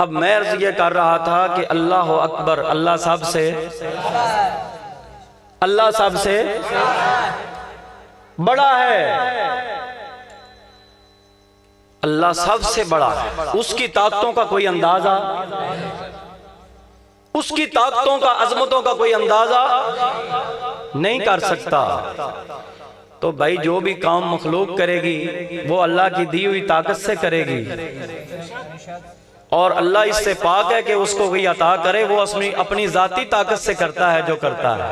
अब मैं अर्ज ये कर रहा था कि अल्लाह अकबर, अल्लाह सबसे बड़ा है, अल्लाह सबसे बड़ा है। उसकी ताकतों का कोई अंदाजा, उसकी ताकतों का, अजमतों का कोई अंदाजा नहीं कर सकता। तो भाई जो भी काम मखलूक करेगी वो अल्लाह की दी हुई ताकत से करेगी, और अल्लाह इससे पाक है कि उसको कोई अता करे, वो अपनी जाती ताकत से करता है जो करता है।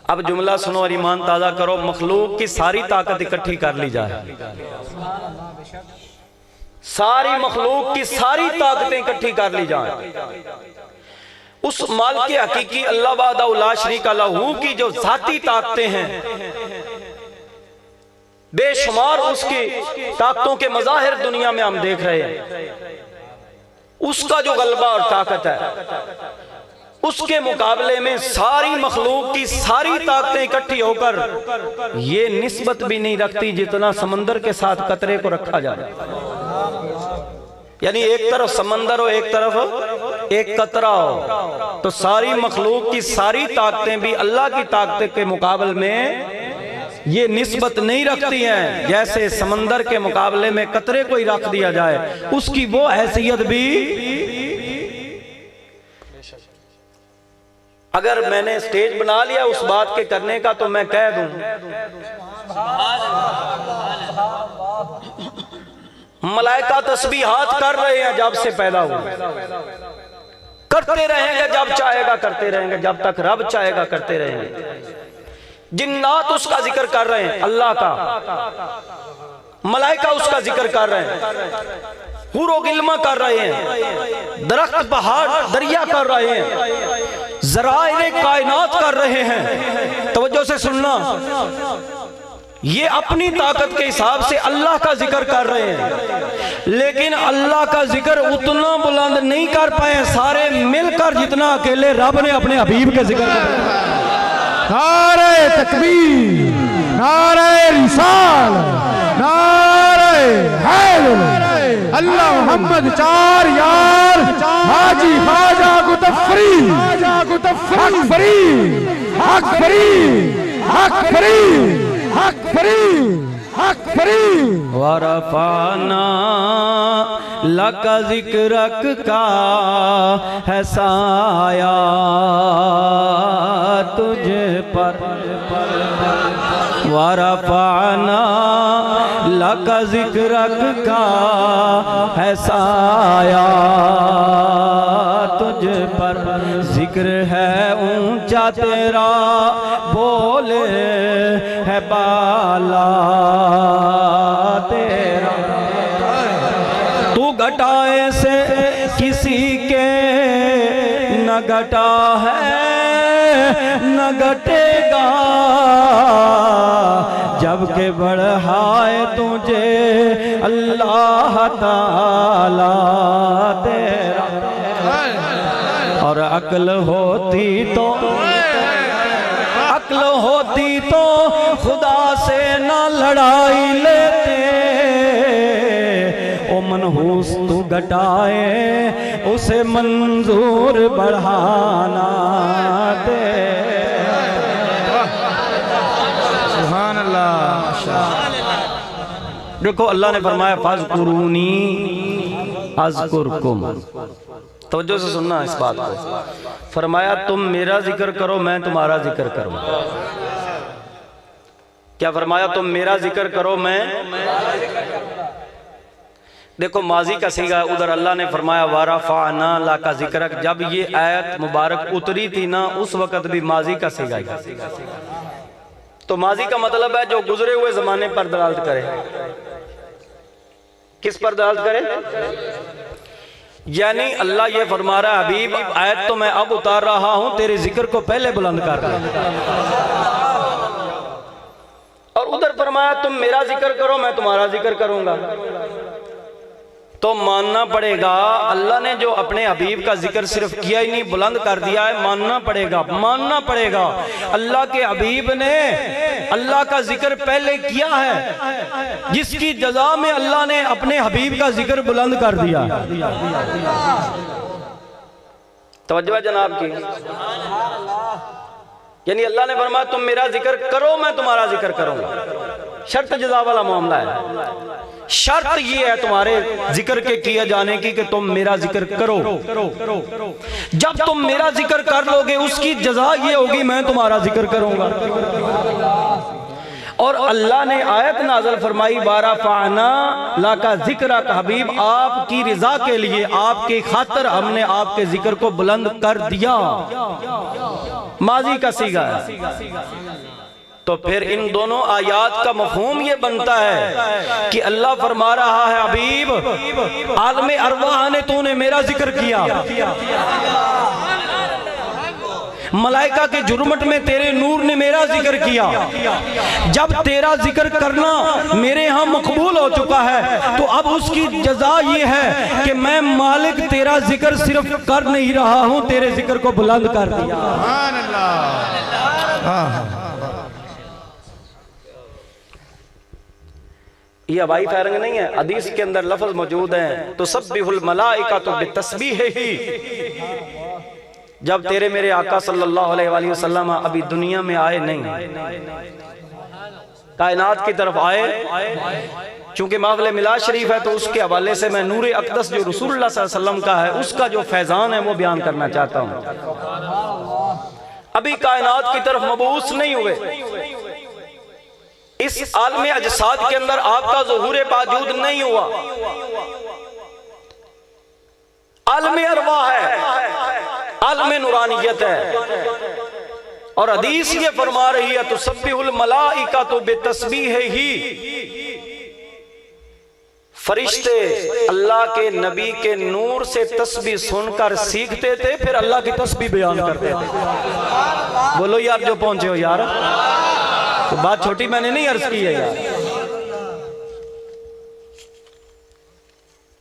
अब जुमला सुनो और ईमान ताजा करो, मखलूक की सारी ताकत इकट्ठी कर ली जाए, सारी मखलूक की सारी ताकतें इकट्ठी कर ली जाए, उस मालिक के हकीकी अल्लाह वाहदहू ला शरीका लहू की जो जाती ताकतें हैं, बेशुमार उसकी ताकतों के मज़ाहिर दुनिया में हम देख रहे हैं, उसका जो गलबा और ताकत है, उसके मुकाबले में सारी मखलूक की सारी ताकतें इकट्ठी होकर ये निस्बत भी नहीं रखती जितना समंदर के साथ कतरे को रखा जाए। यानी एक तरफ समंदर हो, एक तरफ एक कतरा हो, तो सारी मखलूक की सारी ताकतें भी अल्लाह की ताकत के मुकाबले में ये निस्बत नहीं रखती हैं जैसे समंदर के मुकाबले में कतरे को ही रख दिया जाए, उसकी वो हैसियत भी। अगर मैंने स्टेज बना लिया उस बात के करने का तो मैं कह दूं, मलाइका तस्बीहात कर रहे हैं जब से पैदा हुए, करते रहेंगे जब चाहेगा करते रहेंगे, जब तक रब चाहेगा करते रहेंगे। जिन्नात उसका जिक्र कर रहे हैं अल्लाह का, मलाइका उसका जिक्र कर रहे हैं, हुरो गिल्मा कर रहे हैं, दरख्त पहाड़ दरिया कर रहे हैं, ज़राए कायनात कर रहे हैं। तवज्जो से सुनना, ये अपनी ताकत के हिसाब से अल्लाह का जिक्र कर रहे हैं, लेकिन अल्लाह का जिक्र उतना बुलंद नहीं कर पाए सारे मिलकर जितना अकेले रब ने अपने हबीब के जिक्र कर। नारे तकबीर, नारे रिसाल, नारे हैदर, अल्लाह मोहम्मद चार यार, हाजी ख्वाजा गुतफरी, हक फरी, हक फरी, हक फरी, हक फरी, हक फरी। वरफाना लका जिक्रक का है साया तुझ पर, वरफाना लका जिक्रक का है साया तुझ पर, जिक्र है ऊंचा तेरा बोले है बाला तेरा, तू घटाए से किसी के न घटा है न घटेगा, जबकि बढ़ाए तुझे अल्लाह ताला तेरा। और अक्ल होती तो खुदा से ना लड़ाई लेते, ओ मनहूस तू घटाए उसे मंजूर बढ़ाना दे। सुभान अल्लाह। देखो अल्लाह ने फरमाया फज़कुरूनी अज़कुरकुम, तवज्जो से सुनना इस बात को, फरमाया तुम मेरा जिक्र करो मैं तुम्हारा जिक्र करूं। क्या फरमाया? तुम मेरा जिक्र करो मैं। देखो माजी का सीगा, उधर अल्लाह ने फरमाया वारफाना लाका जिक्रक, जब ये आयत मुबारक उतरी थी ना उस वक़्त भी माजी का सीगा। तो माजी का मतलब है जो गुजरे हुए जमाने पर दलालत करे। किस पर दलालत करे? यानी अल्लाह ये फरमा रहा है हबीब आयत तो मैं अब उतार रहा हूं, तेरे जिक्र को पहले बुलंद कर रहा। और उधर फरमाया तुम मेरा जिक्र करो मैं तुम्हारा जिक्र करूंगा। तो मानना पड़ेगा अल्लाह ने जो अपने हबीब का जिक्र सिर्फ किया ही नहीं, बुलंद कर दिया है। मानना पड़ेगा अल्लाह के हबीब ने अल्लाह का जिक्र पहले किया है, जिसकी जजा में अल्लाह ने अपने हबीब का जिक्र बुलंद कर दिया। तवज्जो है जनाब की। यानी अल्लाह ने फरमाया तुम मेरा जिक्र करो, मैं तुम्हारा जिक्र करूंगा। शर्त जजा वाला मामला है। शर्त ये है तुम्हारे जिक्र के किए जाने की कि तुम मेरा जिक्र करो। जब तुम मेरा जिक्र कर लोगे उसकी जजा ये होगी मैं तुम्हारा जिक्र करूंगा। और अल्लाह ने आयत नाज़िल फरमाई बारा फाना ला का जिक्र का हबीब, आपकी रिजा के लिए आपकी खातिर हमने आपके जिक्र को बुलंद कर दिया। माजी का सीगा है। तो फिर इन दोनों आयात का मफहूम ये बनता है कि अल्लाह फरमा रहा है हबीब आलमे अरवाह ने तूने मेरा जिक्र किया, मलाइका के जुर्मट में तेरे नूर ने मेरा जिक्र किया। जब तेरा जिक्र करना मेरे यहाँ मकबूल हो चुका है तो अब उसकी जजा ये है कि मैं मालिक तेरा जिक्र सिर्फ कर नहीं रहा हूँ, तेरे जिक्र को बुलंद कर दिया। ये हवाई फायरिंग नहीं है, हदीस के अंदर लफ्ज मौजूद है तो सब्बिहुल मलाइका तो बितस्बीह ही। जब तेरे मेरे आका सल्लल्लाहु अलैहि वसल्लम अभी दुनिया में आए नहीं, कायनात की तरफ आए, चूंकि महफिल मिलाद शरीफ है तो उसके हवाले से मैं नूर अक़दस जो रसूलुल्लाह सल्लल्लाहु अलैहि वसल्लम का है उसका जो फैजान है वो बयान करना चाहता हूँ। अभी कायनात की तरफ मबूस नहीं हुए, इस आलमे अजसाद के अंदर आपका ज़ुहूर बाजूद नहीं हुआ, आलमे अरवाह है, आलमे नूरानियत है। और हदीस ये फरमा रही है तो सब्बिहुल मलाइका तो बेतस्बीह ही। फरिश्ते अल्लाह के नबी के नूर से तस्बीह सुनकर सीखते थे, फिर अल्लाह की तस्बीह बयान करते थे। बोलो यार जो पहुंचे हो यार, तो बात छोटी मैंने नहीं अर्ज की है यार।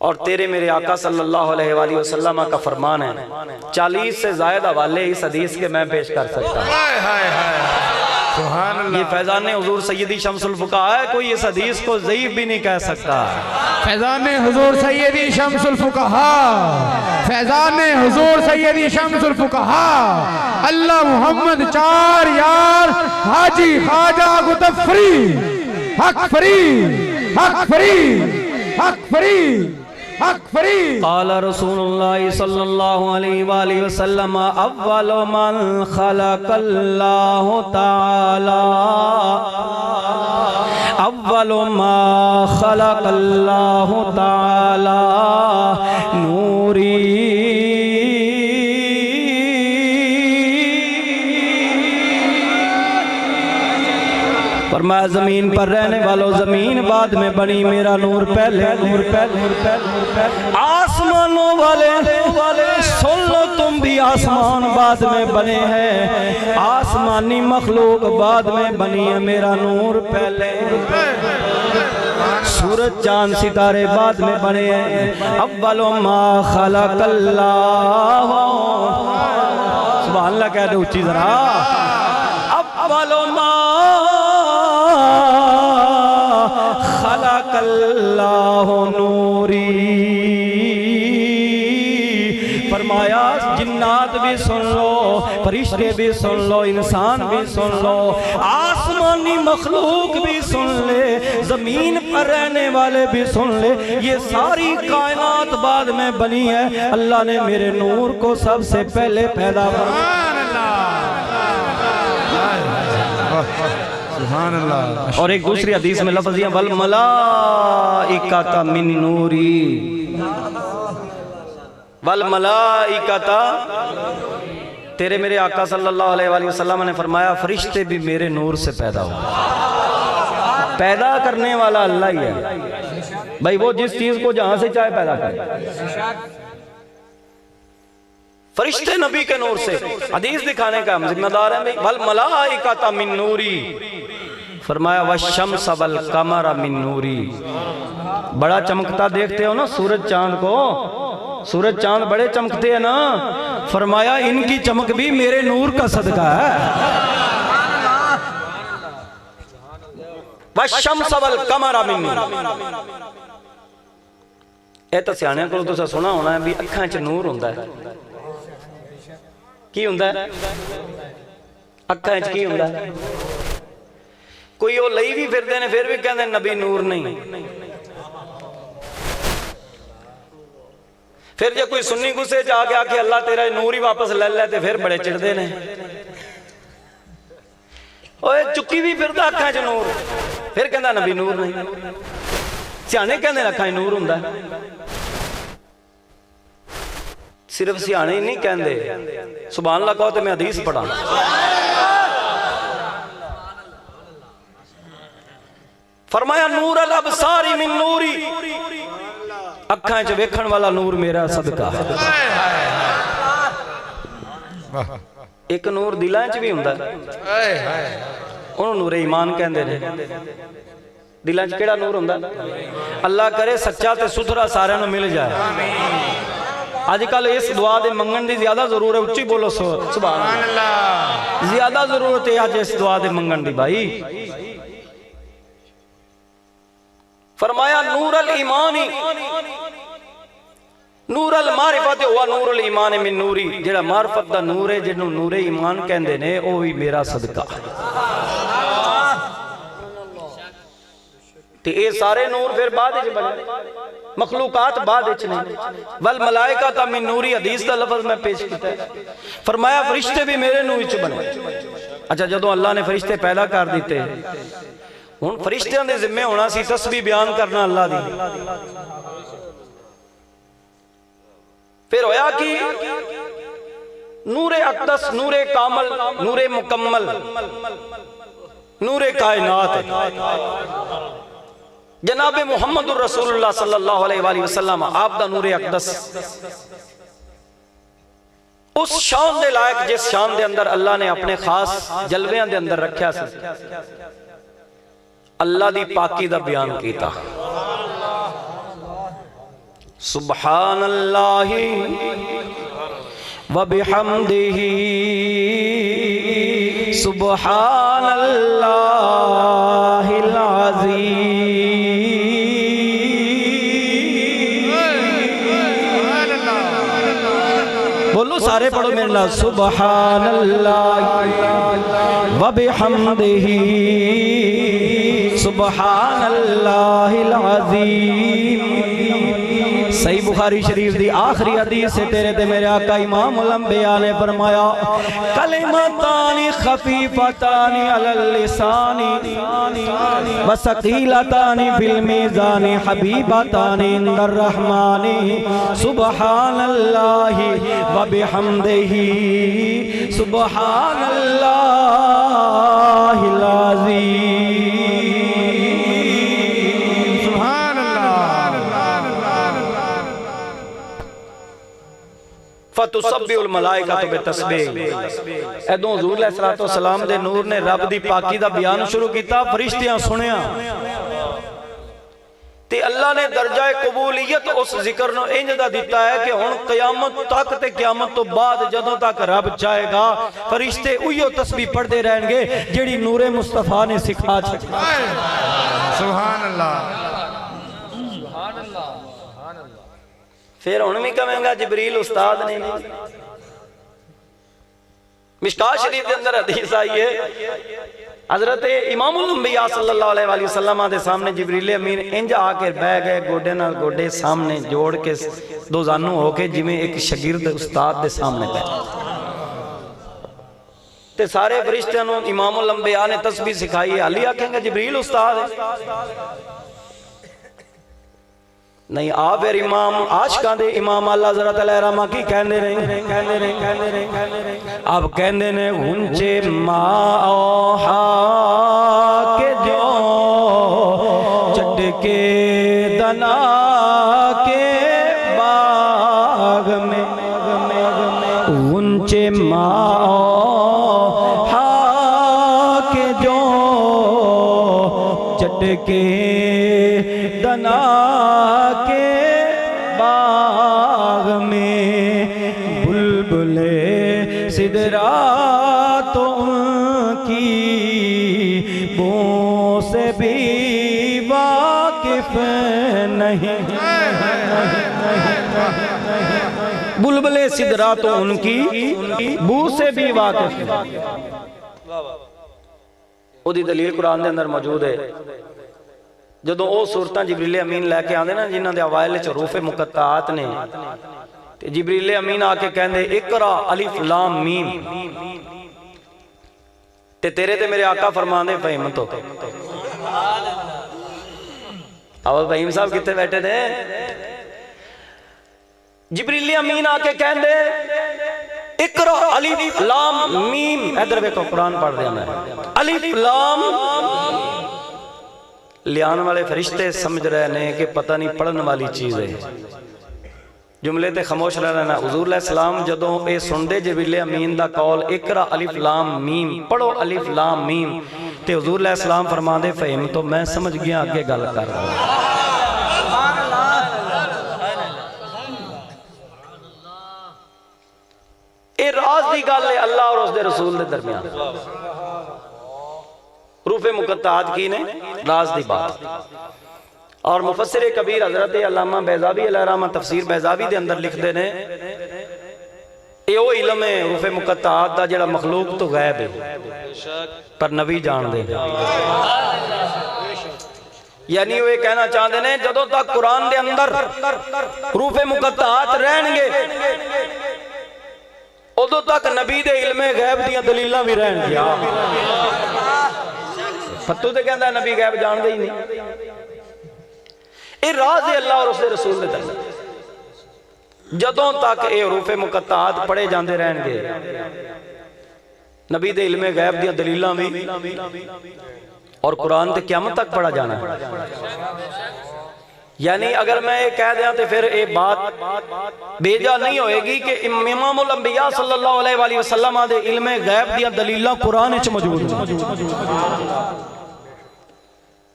और तेरे मेरे आका सल्लल्लाहु अलैहि वसल्लम का फरमान है, 40 से ज्यादा हवाले इस हदीस के मैं पेश कर सकता हूँ। ये फैजान हुजूर सैयदी शम्सुल फुक़हा है, कोई इस हदीस को ज़ईफ़ भी नहीं कह सकता। फैजान हुजूर सैयदी शम्सुल फुक़हा, फैजान हुजूर सैयदी शम्सुल फुक़हा, अल्लाह मोहम्मद चार यार हाजी ख्वाजा गुतफरी हक फरी हक फरी हक फरी हक फरी। क़ाल रसूलुल्लाह सल्लल्लाहु अलैहि वसल्लम अव्वलु मन खलक़ल्लाहु तआला, अव्वलु मा खलक़ल्लाहु तआला नूरी। फरमाया जमीन पर रहने वालों जमीन बाद में बनी, मेरा नूर पहले। नूर पहले आसमानों वाले सुन लो तुम भी, आसमान बाद में बने हैं, आसमानी मखलूक बाद में बनी है, मेरा नूर पहले। सूरज चांद सितारे बाद में बने हैं। अव्वलु मा खलक़ल्लाह, सुभान अल्लाह कह दो ऊंची जरा। अव्वलु मा खलक़ल्लाहु नूरी। फरमाया जिन्नात भी सुन लो, फरिश्ते भी सुन लो, इंसान भी सुन लो, आसमानी मखलूक भी सुन ले, जमीन पर रहने वाले भी सुन ले, ये सारी कायनात बाद में बनी है। अल्लाह ने मेरे नूर को सबसे पहले पैदा किया। और एक दूसरी हदीस में लफ्ज़ वल मलाइका मिन नूरी, वल मलाइका, तेरे मेरे आका सल्लल्लाहु अलैहि वसल्लम ने फरमाया फरिश्ते भी मेरे नूर से पैदा हुए। पैदा करने वाला अल्लाह ही है भाई, वो जिस चीज को जहां से चाहे पैदा करे। फरिश्ते नबी के नूर से, हदीस दिखाने का हम जिम्मेदार हैं भाई। वल मलाइका मिन नूरी, फरमाया वशम्स वल कमर मिन नूरी, बड़ा चमकता देखते हो ना सूरज चांद को, सूरज चांद बड़े चमकते हैं ना, फरमाया इनकी चमक भी मेरे नूर का सदका है। वशम्स वल कमर मिन नूरी, ਇਹ ਤਾਂ ਸਿਆਣਿਆਂ ਕੋਲ ਤੁਸੀਂ ਸੁਣਾ ਹੋਣਾ ਵੀ ਅੱਖਾਂ 'ਚ ਨੂਰ ਹੁੰਦਾ ਹੈ। ਕੀ ਹੁੰਦਾ ਹੈ ਅੱਖਾਂ 'ਚ? ਕੀ ਹੁੰਦਾ ਹੈ? ਕੋਈ ਉਹ ਲਈ ਵੀ ਫਿਰਦੇ ਨੇ ਫਿਰ ਵੀ ਕਹਿੰਦੇ ਨਬੀ ਨੂਰ ਨਹੀਂ। ਫਿਰ ਜੇ ਕੋਈ ਸੁन्नी ਗੁੱਸੇ 'ਚ ਆ ਕੇ ਆਖੇ ਅੱਲਾ ਤੇਰਾ ਨੂਰ ਹੀ ਵਾਪਸ ਲੈ ਲੈ ਤੇ ਫਿਰ ਬੜੇ ਚਿੜਦੇ ਨੇ। ਓਏ ਚੁੱਕੀ ਵੀ ਫਿਰਦਾ ਅੱਖਾਂ 'ਚ ਨੂਰ, ਫਿਰ ਕਹਿੰਦਾ ਨਬੀ ਨੂਰ ਨਹੀਂ। ਸਿਆਣੇ ਕਹਿੰਦੇ ਅੱਖਾਂ 'ਚ ਨੂਰ ਹੁੰਦਾ। सिर्फ सियाने ही नहीं कहते, सुभान अल्लाह कहो तो मैं हदीस पढ़ा। फरमाया नूर अल अबसारी मिन नूरी, अखां च वेखण वाला नूर मेरा सदका। एक नूर दिलां च भी हुंदा, उहनूं नूरे ईमान कहंदे ने। दिलां च किहड़ा नूर हुंदा? अल्लाह करे सच्चा ते सुथरा सारिआं नूं मिल जाए। आजकल इस दुआ दे मंगण दी ज्यादा जरूरत है, उच्ची बोलो सुभान अल्लाह। ज्यादा जरूरत है आज इस दुआ दे मंगण दी भाई। फरमाया नूर अल ईमानी नूर अल मारिफत हुआ नूर अल ईमान मिन नूरी, जेड़ा मारिफत दा नूर है जिन्नू नूरे ईमान कहंदे ने, ओ भी मेरा सदका। ते ये सारे नूर फिर बाद विच बने, मखलूकात बाद विच ने। वल मलाइका ता मिन नूरी, हदीस दा लफ्ज़ मैं पेश कीता। फरमाया फरिश्ते भी मेरे नूर विच बने। अच्छा जदों अल्लाह ने फरिश्ते पैदा कर दिते, हुण फरिश्तियां दे जिम्मे होना सी तस्बीह बयान करना अल्लाह दी। फिर होया कि नूरे अक़दस, नूरे कामल, नूरे मुकम्मल, नूरे कायनात जनाबे मुहम्मदुर रसूलुल्लाह सल्लल्लाहु अलैहि वसल्लम, आप दा नूरे अक़दस उस शान दे लायक जिस शान दे अंदर अल्लाह ने अपने खास जलवियां दे अंदर रखा सी, अल्लाह दी पाकी दा बयान कीता। सुब्हानल्लाहि व बिहम्दिही सुब्हानल्लाहिल अज़ीम। बोलो सारे पढ़ो मेरे नाल, सुब्हानल्लाहि व बिहम्दिही सुब्हानल्लाहिल अज़ीम। सही बुखारी शरीफ दी आखिरी हदीस से तेरे ते मेरे आका इमाम उल अंबिया ने फरमाया, कलिमतानी खफीफतानी अलल लिसानी व सकीलतानी फिल मीज़ानी हबीबतानी इंदर रहमानी सुब्हानल्लाहि व बिहम्दिही सुब्हानल्लाहिल अज़ीम। फतुसब्बिहुल मलाइकातु बितस्बीह। एदों हुज़ूर अलैहिस्सलातु वस्सलाम दे नूर ने रब दी पाकी दा बयान शुरू कीता, फरिश्तियां सुनिया ते अल्लाह ने दर्जा कबूलियत उस जिक्र नूं इंज दा दिता है कि हुण क़यामत तक ते क़यामत तो बाद जदों तक रब चाहेगा फरिश्ते उहियो तस्बीह पढ़दे रहणगे जेड़ी नूरे मुस्तफा ने सिखा छड्डी। सुभान अल्लाह। फिर हुण भी कहेंगा जिबरील उस्ताद ने। मिशकात शरीफ के अंदर हदीस आई है, हजरत इमामुल अंबिया सल्लल्लाहु अलैहि वसल्लम के सामने जिबरील अमीन इंज आके बह गए, गोडे नाल गोडे सामने जोड़ के दो जानू होके, जिवें एक शागिर्द उस्ताद के सामने बैठा। ते सारे फरिश्तियां नूं इमामुल अंबिया ने तस्बीह सिखाई है। हाली आखेंगे जिबरील उस्ताद है नहीं। आ फिर इमाम आशिकां दे इमाम अल्लाह ज़रा तलैरमा की कहंदे ने, अब कहंदे ने ऊंचे माओहा के जो चढ़ के दना के बाग में, ऊंचे माओहा के जो लौट के दना के बाग में बुलबुले सिदरा तो उनकी बू से भी वाकिफ नहीं। बुलबुले सिदरा तो उनकी बू से भी वाकिफ नहीं। ਉਹਦੀ ਦਲੀਲ ਕੁਰਾਨ ਦੇ ਅੰਦਰ ਮੌਜੂਦ ਹੈ। ਜਦੋਂ ਉਹ ਸੂਰਤਾਂ ਜਿਬਰੀਲ ਅਮੀਨ ਲੈ ਕੇ ਆਉਂਦੇ ਨਾ ਜਿਨ੍ਹਾਂ ਦੇ ਅਵਾਇਲ ਚ ਹਰੂਫ ਮੁਕੱਤਾਤ ਨੇ ਤੇ ਜਿਬਰੀਲ ਅਮੀਨ ਆ ਕੇ ਕਹਿੰਦੇ ਇਕਰਾ ਅਲਿਫ ਲਾਮ ਮੀਮ ਤੇ ਤੇਰੇ ਤੇ ਮੇਰੇ ਆਕਾ ਫਰਮਾਉਂਦੇ ਫਹਿਮ ਤੋਂ अब फहीम साहब कितने बैठे थे जिब्रील अमीन आके कहते इकरा अलिफ लाम मीम इधर देखो कुरान पढ़ रहा मैं अलिफ लाम लियान वाले फरिश्ते समझ रहे ने कि पता नहीं पढ़ने वाली चीज है जुमले ते खामोश रहना। हुजूर सलाम जदों ये सुनते जिब्रील अमीन दा कौल इकरा अलिफ लाम मीम पढ़ो अलिफ लाम मीम ते हुजूर सलाम फरमाते फहीम तो मैं समझ गया अगे गल कर रहा। ये राज की गल है अल्लाह और उसके रसूल के दरमियान। रूफे मुकत्तात की ने राज की बात और मुफस्सिर कबीर हजरत अल्लामा बैजावी अलैहिर्रहमा तफसीर बैजावी के अंदर लिखते ने यो इलम है रूफे मुकत्तात दा जेड़ा मखलूक तो गैब है पर नबी जानते हैं। यानी वो कहना चाहते हैं जदों तक कुरान के अंदर रूफे मुकत्तात रहणगे उदों तक नबी दे इल्मे गैब दियां दलीलां भी रहणगियां। फत्तू ते कहंदा नबी गैब जानदे ही नहीं। ये राज है अल्लाह और उसके रसूल दे दरमियान। जदों तक ये रूफे मुकत्तात पढ़े जाते रहणगे नबी दे इल्मे गैब दियां दलीलां भी और कुरान ते क़यामत तक पढ़ा जाना है। यानी अगर मैं ये कह दिया तो फिर ये बात बेजा नहीं होएगी कि इमामुल अंबिया सल्लल्लाहु अलैहि वसल्लम दे इल्मे गैब दियां दलीलां कुरान विच मौजूद हैं।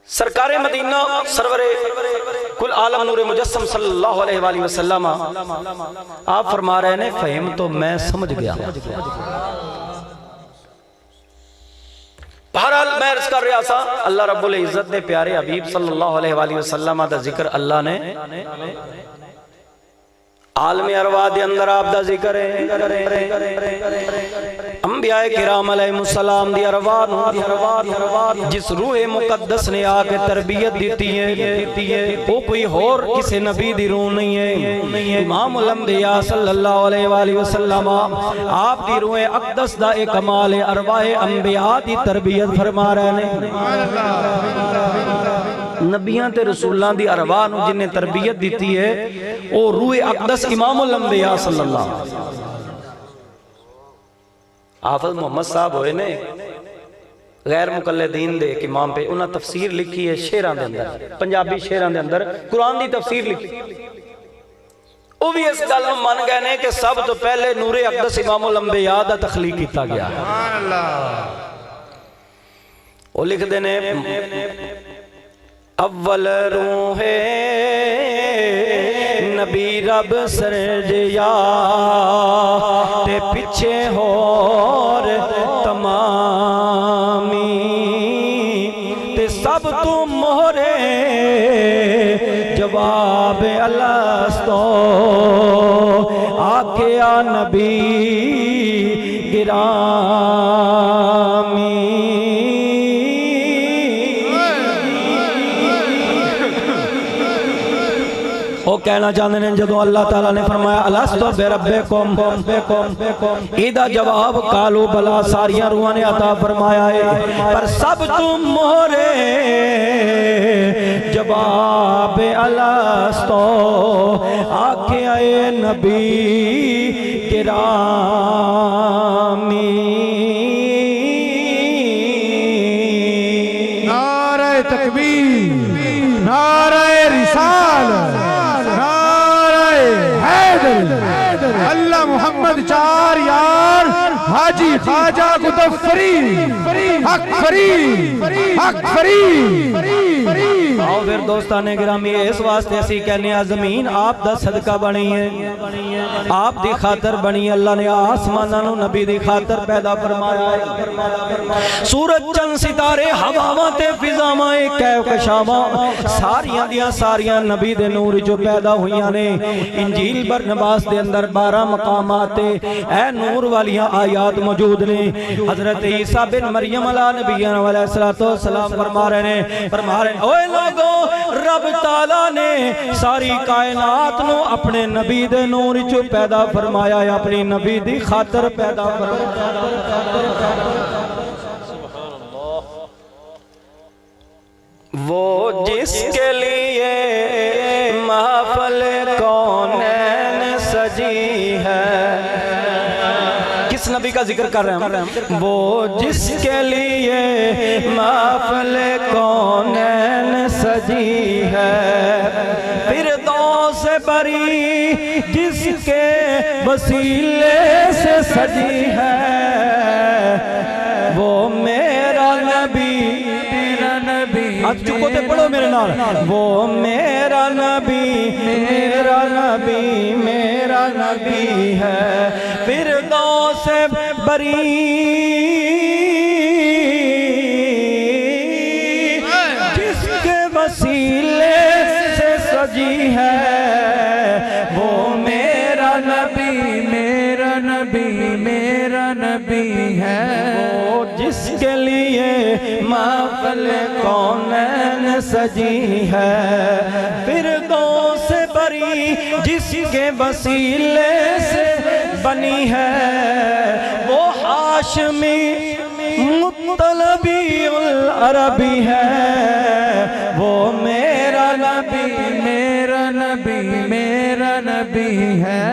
सरकारे मदीना सरवरे कुल आलम नूरे मुजस्सम सल्लल्लाहु अलैहि वसल्लम आप फरमा रहे ने फहीम तो मैं समझ गया। बहरहाल मैं अर्ज कर रहा था अल्लाह रब्बुल इज्जत ने प्यारे हबीब सल्लल्लाहु अलैहि वसल्लम दा जिक्र अल्लाह ने आलम अरवा दे अंदर आप दा जिक्र है। अंबिया किराम अलैहिस्सलाम दी अरवा नु जिस रूह मुकद्दस ने आके तरबियत दी है वो कोई और किसी नबी दी रूह नहीं है। इमामुल अंबिया सल्लल्लाहु अलैहि वसल्लम आप दी रूह अक़दस दा एक कमाल है। अरवाए अंबिया दी तरबियत फरमा रहे ने। नबियां ते रसूलां दी अरवा नु जिन्हें तरबियत दी है वो रूह अक़दस इमामुल अंबिया सल्लल्लाहु हाफिज मोहम्मद साहब होए ने गैर मुकल्लिदीन दे इमाम पे उन्हें तफसीर लिखी है शेरां दे अंदर पंजाबी शेरां दे अंदर कुरान दी तफसीर लिखी। वो भी इस गल नूं मन गए ने कि सब तो पहले नूरे अक़दस इमामुल अंबिया दा तखलीक किया गया। वो लिखते ने अव्वल रूहे नबी रब सरजया ते पिछे होर तमामी ते सब तू मोहरे जवाब अलस्तो आके आ नबी गिरामी। वो कहना चाहते हैं जदों अल्लाह ताला ने फरमाया अलस्तो बिरब्बिकुम इदा जवाब कालू बला सारिया रूहां ने अता फरमाया है पर सब तुम मोहरे जवाब अलस्तो आके आए नबी गिरामी। नारे तकबीर नारे रिसालत अल्लाह मोहम्मद चार यार हाजी ख्वाजा मुदफ्फरी हक फरी आओ फिर दोस्ताने गिरामी इस वास्ते असी कहने जमीन आप दा सदका बनी है, आप दी खातर बनी। अल्लाह ने आसमानां नूं नबी दी खातर पैदा फरमाया है। सूरज चंद सितारे हवावां ते फिजावां कैफ कशावां सारियां दियां सारियां नबी दे नूर जो पैदा हुईयां ने। इंजील बरनबास दे अंदर 12 मकामात ए नूर वालियां आयात मौजूद ने। हजरत ईसा बिन मरियम अला नबीना अलैहिस्सलातु वस्सलाम फरमा रहे हैं ओए लोगो रब ताला ने सारी कायनात नु अपने नबी दे नूर चो पैदा फरमाया है, अपनी नबी दी खातर पैदा फरमाया। वो जिसके लिए महफिल कौनैन सजी है, किस नबी का जिक्र कर रहे हैं? वो जिसके लिए महफिल कौनैन सजी है, फिरदौस बरी जिसके वसीले से सजी है, वो मेरा नबी आज चुको ते पढ़ो मेरे नाल। वो मेरा नबी मेरा नबी मेरा नबी है, फिरदौस बरी जिसके वसीले से सजी है, वो मेरा नबी मेरा नबी मेरा नबी है। वो जिसके लिए महफिल कौनैन सजी है, फिरदौस बरी जिसके वसीले से बनी है, वो हाशमी मुत्तलबी उल अरबी है, वो मेरा नबी मेरा नबी मेरा नबी है।